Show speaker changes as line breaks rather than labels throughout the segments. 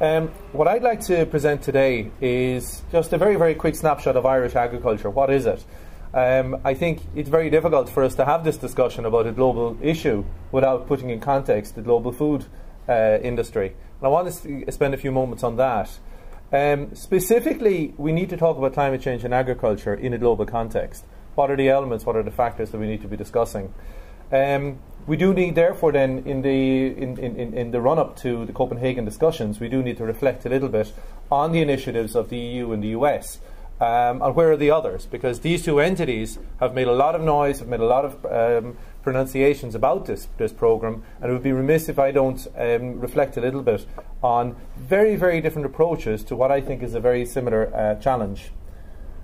What I'd like to present today is just a very, very quick snapshot of Irish agriculture. What is it? I think it's very difficult for us to have this discussion about a global issue without putting in context the global food industry. And I want to spend a few moments on that. Specifically, we need to talk about climate change and agriculture in a global context. What are the elements, what are the factors that we need to be discussing? We do need, therefore, then, in the run-up to the Copenhagen discussions, we do need to reflect a little bit on the initiatives of the EU and the US. And where are the others? Because these two entities have made a lot of noise, have made a lot of pronunciations about this programme, and it would be remiss if I don't reflect a little bit on very, very different approaches to what I think is a very similar challenge.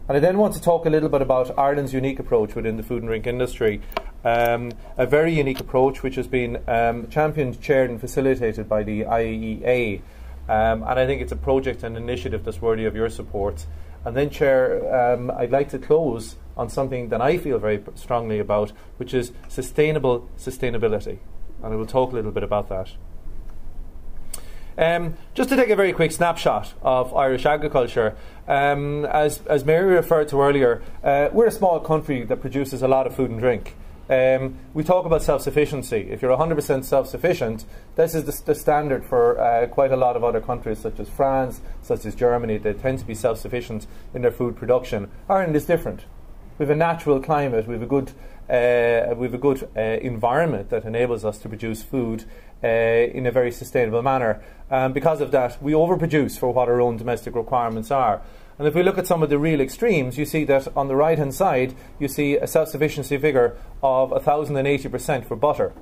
And I then want to talk a little bit about Ireland's unique approach within the food and drink industry, a very unique approach which has been championed, chaired and facilitated by the IEA, and I think it's a project and initiative that's worthy of your support. And then, Chair, I'd like to close on something that I feel very strongly about, which is sustainability. And I will talk a little bit about that. Just to take a very quick snapshot of Irish agriculture, as Mairead referred to earlier, we're a small country that produces a lot of food and drink. We talk about self-sufficiency. If you're 100% self-sufficient, this is the standard for quite a lot of other countries, such as France, such as Germany. They tend to be self-sufficient in their food production. Ireland is different. We have a natural climate. We have a good environment that enables us to produce food in a very sustainable manner. Because of that, we overproduce for what our own domestic requirements are. And if we look at some of the real extremes, you see that on the right-hand side, you see a self-sufficiency figure of 1,080% for butter.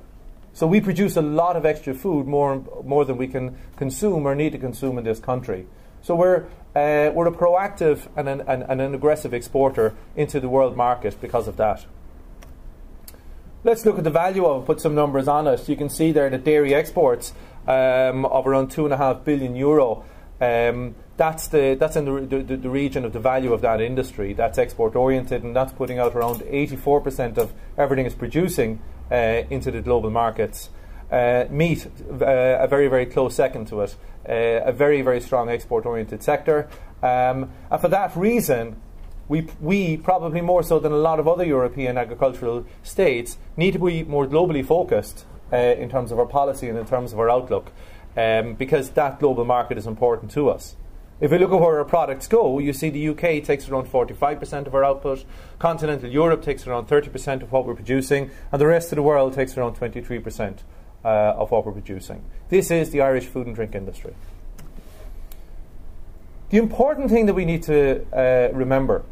So we produce a lot of extra food, more than we can consume or need to consume in this country. So we're a proactive and an aggressive exporter into the world market because of that. Let's look at the value of it, put some numbers on it. You can see there that dairy exports of around €2.5 billion. That's in the region of the value of that industry. That's export oriented, and that's putting out around 84% of everything it's producing into the global markets. Meat, a very, very close second to it, a very, very strong export oriented sector. And for that reason, we probably more so than a lot of other European agricultural states need to be more globally focused in terms of our policy and in terms of our outlook, because that global market is important to us. If we look at where our products go, you see the UK takes around 45% of our output, continental Europe takes around 30% of what we're producing, and the rest of the world takes around 23% of what we're producing. This is the Irish food and drink industry. The important thing that we need to remember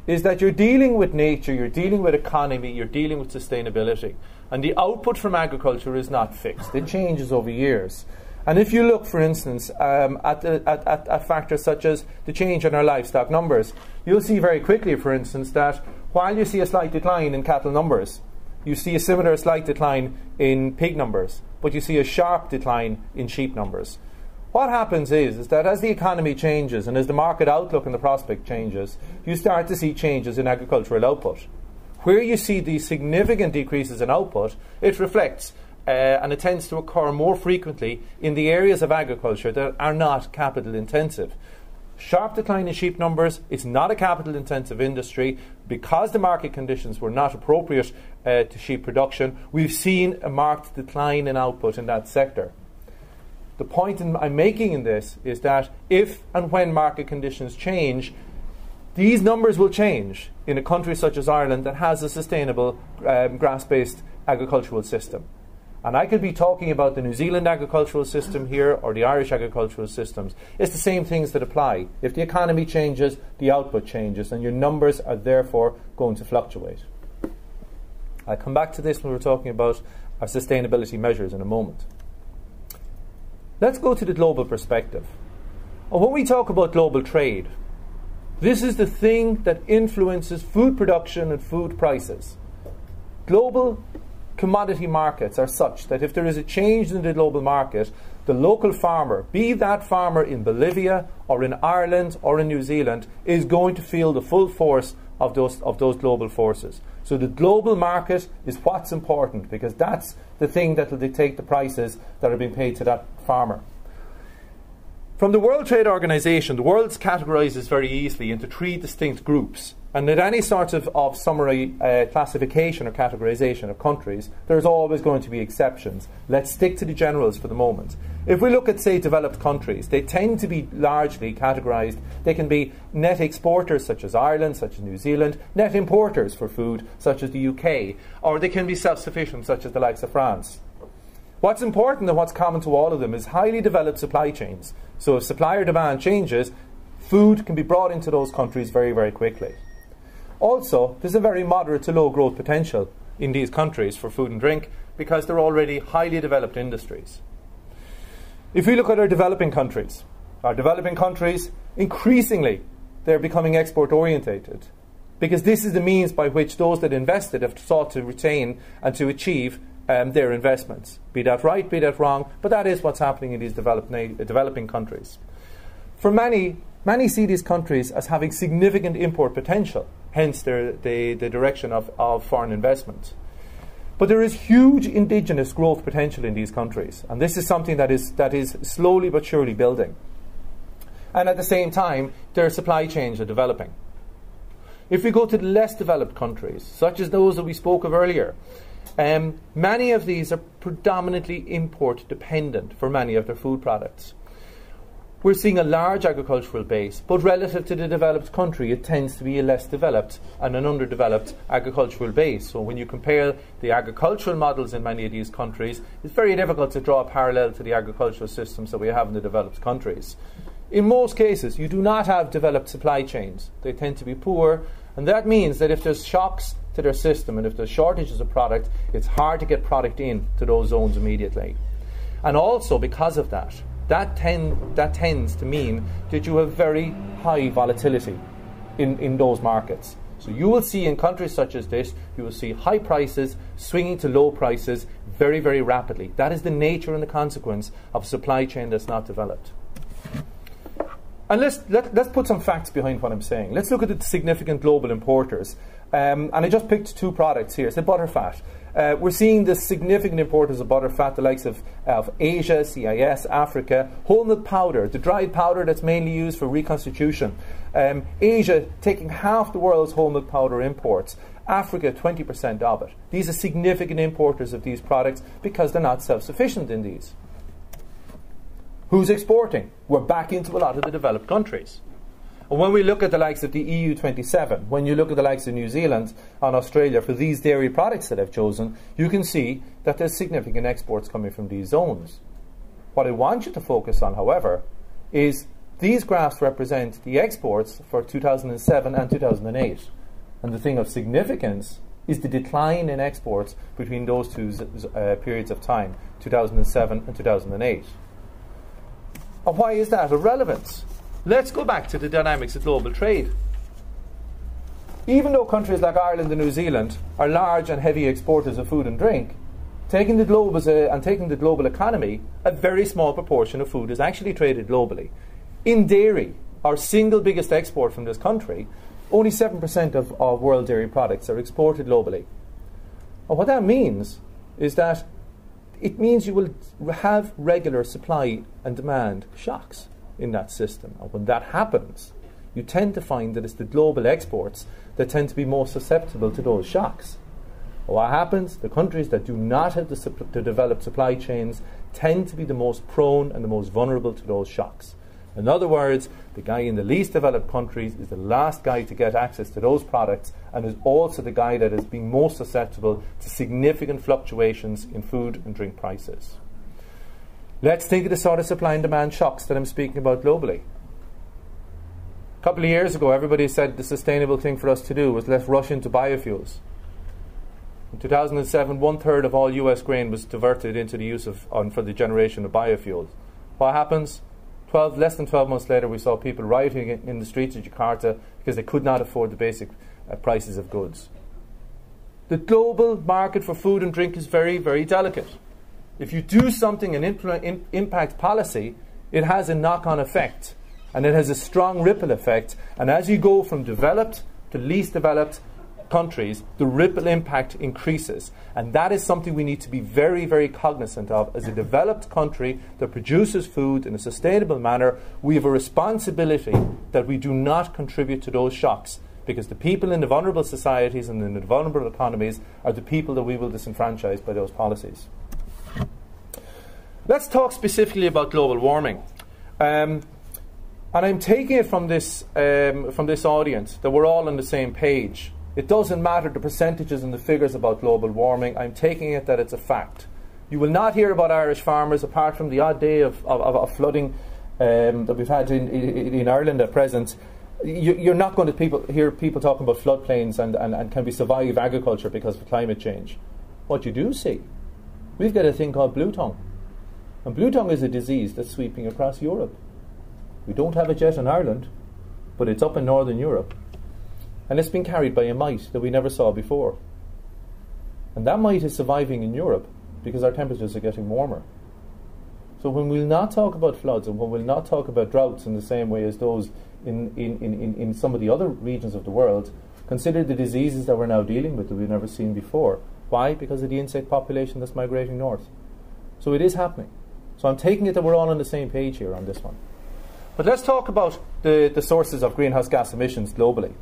is that you're dealing with nature, you're dealing with economy, you're dealing with sustainability. And the output from agriculture is not fixed. It changes over years. And if you look, for instance, at factors such as the change in our livestock numbers, you'll see very quickly, for instance, that while you see a slight decline in cattle numbers, you see a similar slight decline in pig numbers, but you see a sharp decline in sheep numbers. What happens is that as the economy changes and as the market outlook and the prospect changes, you start to see changes in agricultural output. Where you see these significant decreases in output, it reflects and it tends to occur more frequently in the areas of agriculture that are not capital intensive. Sharp decline in sheep numbers, it's not a capital intensive industry. Because the market conditions were not appropriate to sheep production, we've seen a marked decline in output in that sector. The point I'm making in this is that if and when market conditions change, these numbers will change in a country such as Ireland that has a sustainable grass-based agricultural system. And I could be talking about the New Zealand agricultural system here or the Irish agricultural systems. It's the same things that apply. If the economy changes, the output changes, and your numbers are therefore going to fluctuate. I'll come back to this when we're talking about our sustainability measures in a moment. Let's go to the global perspective. And when we talk about global trade, this is the thing that influences food production and food prices. Global commodity markets are such that if there is a change in the global market, the local farmer, be that farmer in Bolivia or in Ireland or in New Zealand, is going to feel the full force of those global forces. So the global market is what's important, because that's the thing that will dictate the prices that are being paid to that farmer. From the World Trade Organization, the world's categorizes very easily into 3 distinct groups. And at any sort of summary classification or categorization of countries, there's always going to be exceptions. Let's stick to the generals for the moment. If we look at, say, developed countries, they tend to be largely categorized. They can be net exporters, such as Ireland, such as New Zealand, net importers for food, such as the UK, or they can be self-sufficient, such as the likes of France. What's important and what's common to all of them is highly developed supply chains. So if supply or demand changes, food can be brought into those countries very, very quickly. Also, there's a very moderate to low growth potential in these countries for food and drink because they're already highly developed industries. If we look at our developing countries, increasingly, they're becoming export orientated because this is the means by which those that invested have sought to retain and to achieve their investments. Be that right, be that wrong, but that is what's happening in these developing countries. For many see these countries as having significant import potential, hence the direction of foreign investment. But there is huge indigenous growth potential in these countries, and this is something that is slowly but surely building. And at the same time, their supply chains are developing. If we go to the less developed countries, such as those that we spoke of earlier, many of these are predominantly import dependent for many of their food products. We're seeing a large agricultural base, but relative to the developed country, it tends to be a less developed and an underdeveloped agricultural base. So when you compare the agricultural models in many of these countries, it's very difficult to draw a parallel to the agricultural systems that we have in the developed countries. In most cases, you do not have developed supply chains. They tend to be poor, and that means that if there's shocks to their system and if there's shortages of product, it's hard to get product in to those zones immediately. And also because of that, that tends to mean that you have very high volatility in those markets. So you will see in countries such as this, you will see high prices swinging to low prices very, very rapidly. That is the nature and the consequence of a supply chain that's not developed. And let's put some facts behind what I'm saying. Let's look at the significant global importers. And I just picked 2 products here. It's the butterfat. We're seeing the significant importers of butterfat, the likes of Asia, CIS, Africa, whole milk powder, the dried powder that's mainly used for reconstitution. Asia taking half the world's whole milk powder imports. Africa, 20% of it. These are significant importers of these products because they're not self-sufficient in these. Who's exporting? We're back into a lot of the developed countries. And when we look at the likes of the EU 27, when you look at the likes of New Zealand and Australia for these dairy products that I've chosen, you can see that there's significant exports coming from these zones. What I want you to focus on, however, is these graphs represent the exports for 2007 and 2008. And the thing of significance is the decline in exports between those 2 periods of time, 2007 and 2008. And why is that of relevance? Let's go back to the dynamics of global trade. Even though countries like Ireland and New Zealand are large and heavy exporters of food and drink, taking the global economy, a very small proportion of food is actually traded globally. In dairy, our single biggest export from this country, only 7% of world dairy products are exported globally. And what that means is that it means you will have regular supply and demand shocks in that system. And when that happens, you tend to find that it's the global exports that tend to be more susceptible to those shocks. And what happens? The countries that do not have the developed supply chains tend to be the most prone and the most vulnerable to those shocks. In other words, the guy in the least developed countries is the last guy to get access to those products and is also the guy that is being most susceptible to significant fluctuations in food and drink prices. Let's think of the sort of supply and demand shocks that I'm speaking about globally. A couple of years ago, everybody said the sustainable thing for us to do was let's rush into biofuels. In 2007, 1/3 of all US grain was diverted into the use of for the generation of biofuels. What happens? Less than 12 months later, we saw people rioting in the streets of Jakarta because they could not afford the basic prices of goods. The global market for food and drink is very, very delicate. If you do something and impact policy, it has a knock-on effect, and it has a strong ripple effect. And as you go from developed to least developed, countries, the ripple impact increases. And that is something we need to be very, very cognizant of. As a developed country that produces food in a sustainable manner, we have a responsibility that we do not contribute to those shocks, because the people in the vulnerable societies and in the vulnerable economies are the people that we will disenfranchise by those policies. Let's talk specifically about global warming. And I'm taking it from this audience that we're all on the same page. It doesn't matter the percentages and the figures about global warming. I'm taking it that it's a fact. You will not hear about Irish farmers, apart from the odd day of flooding that we've had in Ireland at present. You're not going to hear people talking about floodplains and can we survive agriculture because of climate change. What you do see, we've got a thing called blue tongue. And blue tongue is a disease that's sweeping across Europe. We don't have it yet in Ireland, but it's up in Northern Europe. And it's been carried by a mite that we never saw before. And that mite is surviving in Europe because our temperatures are getting warmer. So when we'll not talk about floods and when we'll not talk about droughts in the same way as those in some of the other regions of the world, consider the diseases that we're now dealing with that we've never seen before. Why? Because of the insect population that's migrating north. So it is happening. So I'm taking it that we're all on the same page here on this one. But let's talk about the sources of greenhouse gas emissions globally.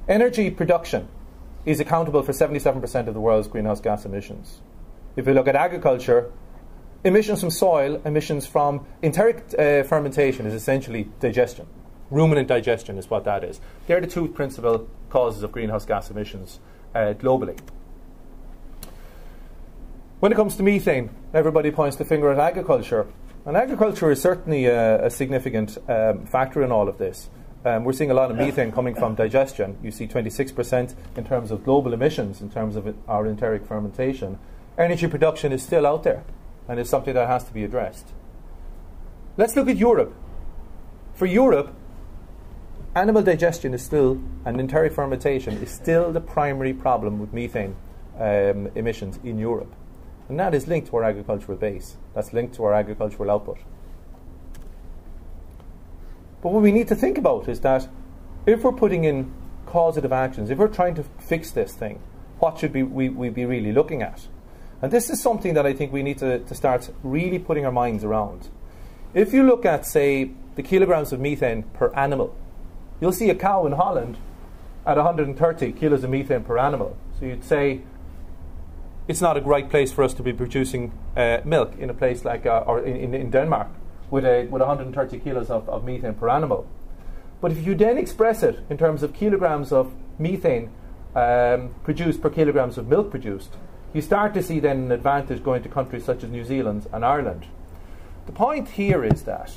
Energy production is accountable for 77% of the world's greenhouse gas emissions. If we look at agriculture, emissions from soil, emissions from enteric fermentation is essentially digestion. Ruminant digestion is what that is. They're the two principal causes of greenhouse gas emissions globally. When it comes to methane, everybody points the finger at agriculture. And agriculture is certainly a significant factor in all of this. We're seeing a lot of methane coming from digestion. You see 26% in terms of global emissions, in terms of our enteric fermentation. Energy production is still out there, and it's something that has to be addressed. Let's look at Europe. For Europe, animal digestion is still, and enteric fermentation is still the primary problem with methane emissions in Europe. And that is linked to our agricultural base. That's linked to our agricultural output. But what we need to think about is that if we're putting in causative actions, if we're trying to fix this thing, what should we be really looking at? And this is something that I think we need to start really putting our minds around. If you look at, say, the kilograms of methane per animal, you'll see a cow in Holland at 130 kilos of methane per animal. So you'd say it's not a right place for us to be producing milk in a place like, or in Denmark, with 130 kilos of methane per animal. But if you then express it in terms of kilograms of methane produced per kilograms of milk produced, you start to see then an advantage going to countries such as New Zealand and Ireland. The point here is that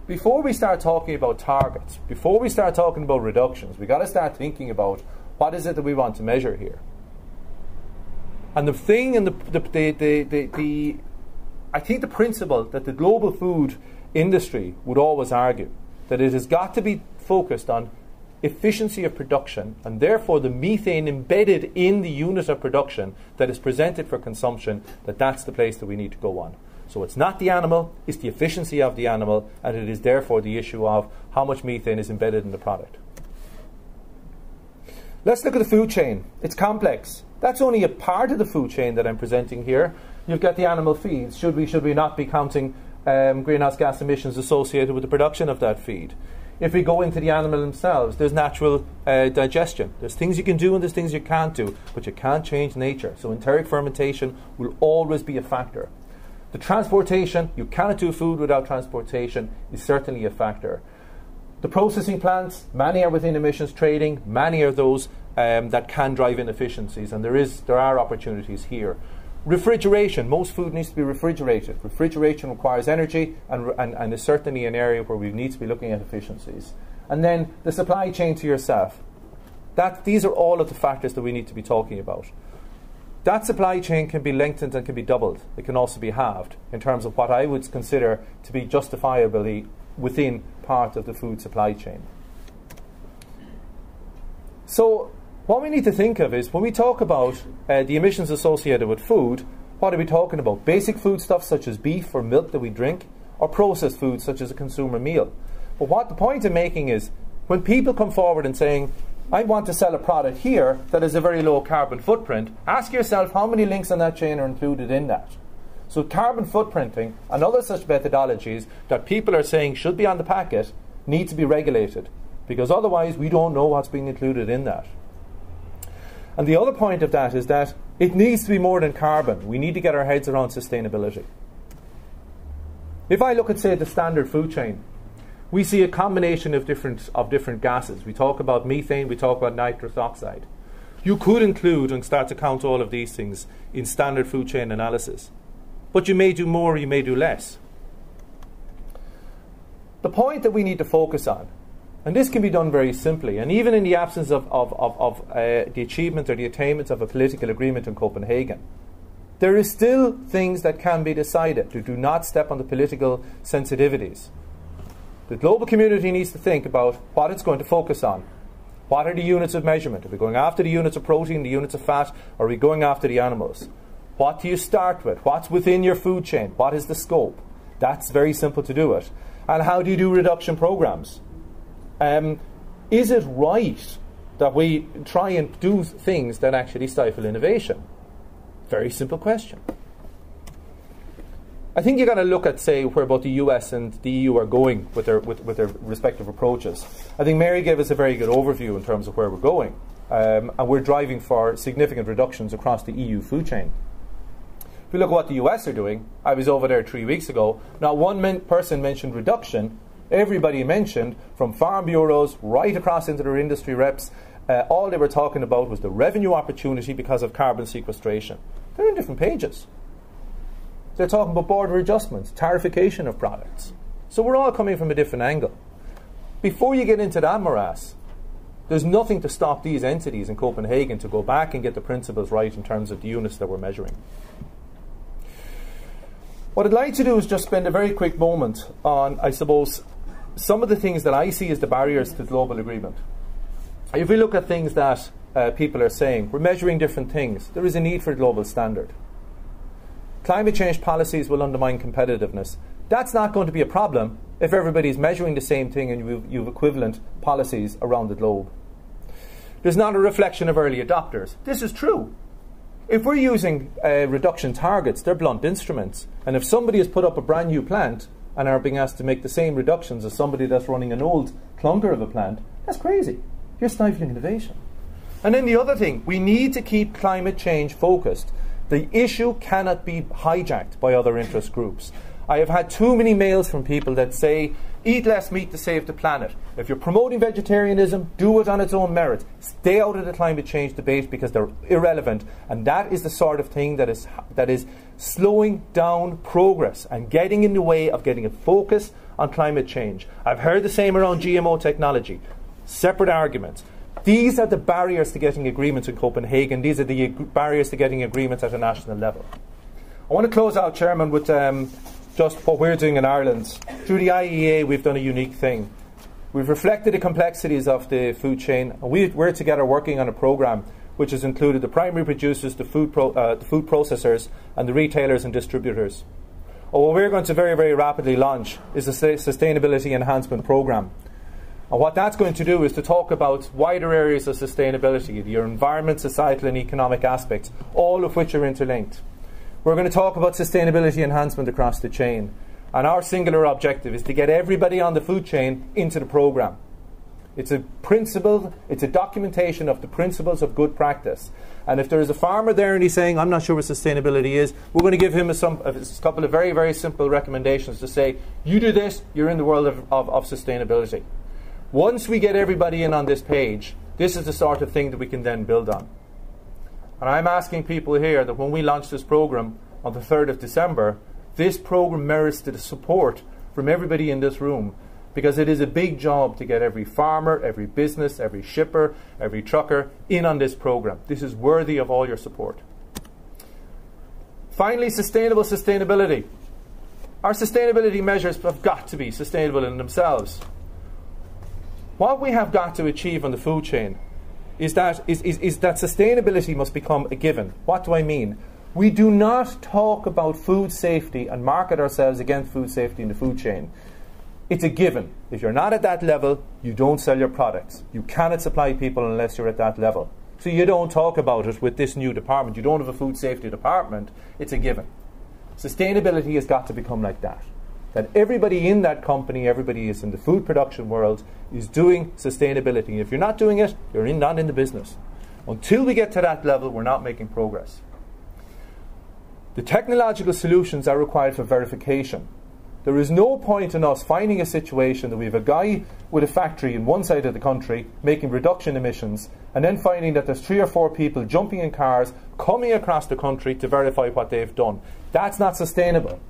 before we start talking about targets, before we start talking about reductions, we've got to start thinking about what is it that we want to measure here. And the thing, and I think the principle that the global food industry would always argue, that it has got to be focused on efficiency of production, and therefore the methane embedded in the unit of production that is presented for consumption, that's the place that we need to go on. So it's not the animal, it's the efficiency of the animal, and it is therefore the issue of how much methane is embedded in the product. Let's look at the food chain. It's complex. That's only a part of the food chain that I'm presenting here. You've got the animal feeds. Should we not be counting greenhouse gas emissions associated with the production of that feed? If we go into the animal themselves, there's natural digestion. There's things you can do and there's things you can't do, but you can't change nature. So enteric fermentation will always be a factor. The transportation, you cannot do food without transportation, is certainly a factor. The processing plants, many are within emissions trading, many are those that can drive inefficiencies, and there are opportunities here. Refrigeration, most food needs to be refrigerated. Refrigeration requires energy and is certainly an area where we need to be looking at efficiencies. And then the supply chain to yourself. These are all of the factors that we need to be talking about. That supply chain can be lengthened and can be doubled. It can also be halved in terms of what I would consider to be justifiably within part of the food supply chain. So what we need to think of is when we talk about the emissions associated with food, what are we talking about? Basic foodstuffs such as beef or milk that we drink, or processed foods such as a consumer meal. But what the point I'm making is when people come forward and saying I want to sell a product here that has a very low carbon footprint. Ask yourself how many links on that chain are included in that. So carbon footprinting and other such methodologies that people are saying should be on the packet need to be regulated, because otherwise we don't know what's being included in that. And the other point of that is that it needs to be more than carbon. We need to get our heads around sustainability. If I look at, say, the standard food chain, we see a combination of different gases. We talk about methane, we talk about nitrous oxide. You could include and start to count all of these things in standard food chain analysis. But you may do more, you may do less. The point that we need to focus on, and this can be done very simply, and even in the absence of the achievement or the attainment of a political agreement in Copenhagen, there is still things that can be decided to do not step on the political sensitivities. The global community needs to think about what it's going to focus on. What are the units of measurement? Are we going after the units of protein, the units of fat, or are we going after the animals? What do you start with? What's within your food chain? What is the scope? That's very simple to do it. And how do you do reduction programs? Is it right that we try and do things that actually stifle innovation? Very simple question. I think you've got to look at, say, where both the US and the EU are going with their respective approaches. I think Mary gave us a very good overview in terms of where we're going. And we're driving for significant reductions across the EU food chain. If we look at what the US are doing, I was over there 3 weeks ago. Not one person mentioned reduction. Everybody mentioned, from farm bureaus right across into their industry reps, all they were talking about was the revenue opportunity because of carbon sequestration. They're in different pages. They're talking about border adjustments, tarification of products. So we're all coming from a different angle. Before you get into that morass, there's nothing to stop these entities in Copenhagen to go back and get the principles right in terms of the units that we're measuring. What I'd like to do is just spend a very quick moment on, I suppose, some of the things that I see as the barriers to global agreement. If we look at things that people are saying, we're measuring different things. There is a need for a global standard. Climate change policies will undermine competitiveness. That's not going to be a problem if everybody's measuring the same thing and you've equivalent policies around the globe. There's not a reflection of early adopters. This is true. If we're using reduction targets, they're blunt instruments. And if somebody has put up a brand new plant and are being asked to make the same reductions as somebody that's running an old clunker of a plant, that's crazy. You're stifling innovation. And then the other thing, we need to keep climate change focused. The issue cannot be hijacked by other interest groups. I have had too many mails from people that say, eat less meat to save the planet. If you're promoting vegetarianism, do it on its own merit. Stay out of the climate change debate because they're irrelevant. And that is the sort of thing that is slowing down progress and getting in the way of getting a focus on climate change. I've heard the same around GMO technology. Separate arguments. These are the barriers to getting agreements in Copenhagen. These are the barriers to getting agreements at a national level. I want to close out, Chairman, with just what we're doing in Ireland. Through the IEA, we've done a unique thing. We've reflected the complexities of the food chain, and we're together working on a programme which has included the primary producers, the food processors, and the retailers and distributors. What we're going to very, very rapidly launch is a sustainability enhancement programme. And what that's going to do is to talk about wider areas of sustainability, your environment, societal and economic aspects, all of which are interlinked. We're going to talk about sustainability enhancement across the chain. And our singular objective is to get everybody on the food chain into the programme. It's a principle, it's a documentation of the principles of good practice. And if there is a farmer there and he's saying, I'm not sure what sustainability is, we're going to give him a couple of very, very simple recommendations to say, you do this, you're in the world of sustainability. Once we get everybody in on this page, this is the sort of thing that we can then build on. And I'm asking people here that when we launch this programme on the 3rd of December, this programme merits the support from everybody in this room, because it is a big job to get every farmer, every business, every shipper, every trucker in on this programme. This is worthy of all your support. Finally, sustainability. Our sustainability measures have got to be sustainable in themselves. What we have got to achieve on the food chain is that sustainability must become a given. What do I mean? We do not talk about food safety and market ourselves against food safety in the food chain It's a given. If you're not at that level, you don't sell your products. You cannot supply people unless you're at that level. So you don't talk about it with this new department. You don't have a food safety department. It's a given. Sustainability has got to become like that. That everybody in that company, everybody is in the food production world, is doing sustainability. If you're not doing it, you're not in the business. Until we get to that level, we're not making progress. The technological solutions are required for verification. There is no point in us finding a situation that we have a guy with a factory in one side of the country making reduction emissions, and then finding that there's 3 or 4 people jumping in cars coming across the country to verify what they've done. That's not sustainable.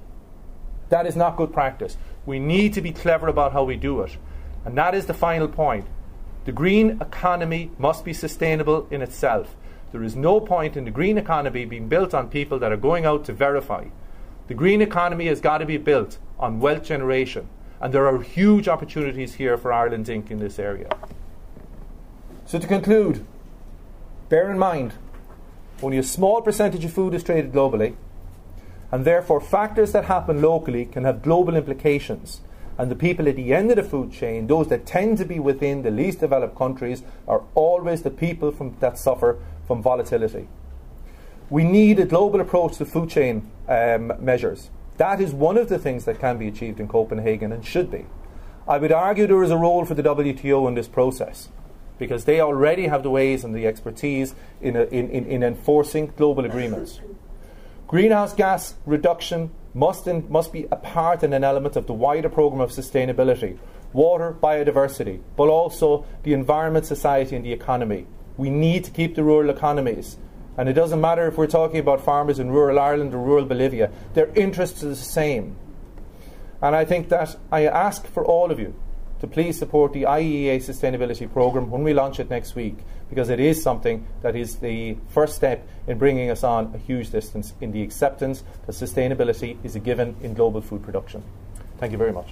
That is not good practice. We need to be clever about how we do it. And that is the final point. The green economy must be sustainable in itself. There is no point in the green economy being built on people that are going out to verify. The green economy has got to be built on wealth generation. And there are huge opportunities here for Ireland Inc. in this area. So to conclude, bear in mind, only a small percentage of food is traded globally, and therefore factors that happen locally can have global implications. And the people at the end of the food chain, those that tend to be within the least developed countries, are always the people that suffer from volatility. We need a global approach to food chain measures. That is one of the things that can be achieved in Copenhagen and should be. I would argue there is a role for the WTO in this process, because they already have the ways and the expertise in enforcing global agreements. Greenhouse gas reduction must be a part and an element of the wider programme of sustainability. Water, biodiversity, but also the environment, society and the economy. We need to keep the rural economies. And it doesn't matter if we're talking about farmers in rural Ireland or rural Bolivia. Their interests are the same. And I think that I ask for all of you to please support the IEA Sustainability Programme when we launch it next week, because it is something that is the first step in bringing us on a huge distance in the acceptance that sustainability is a given in global food production. Thank you very much.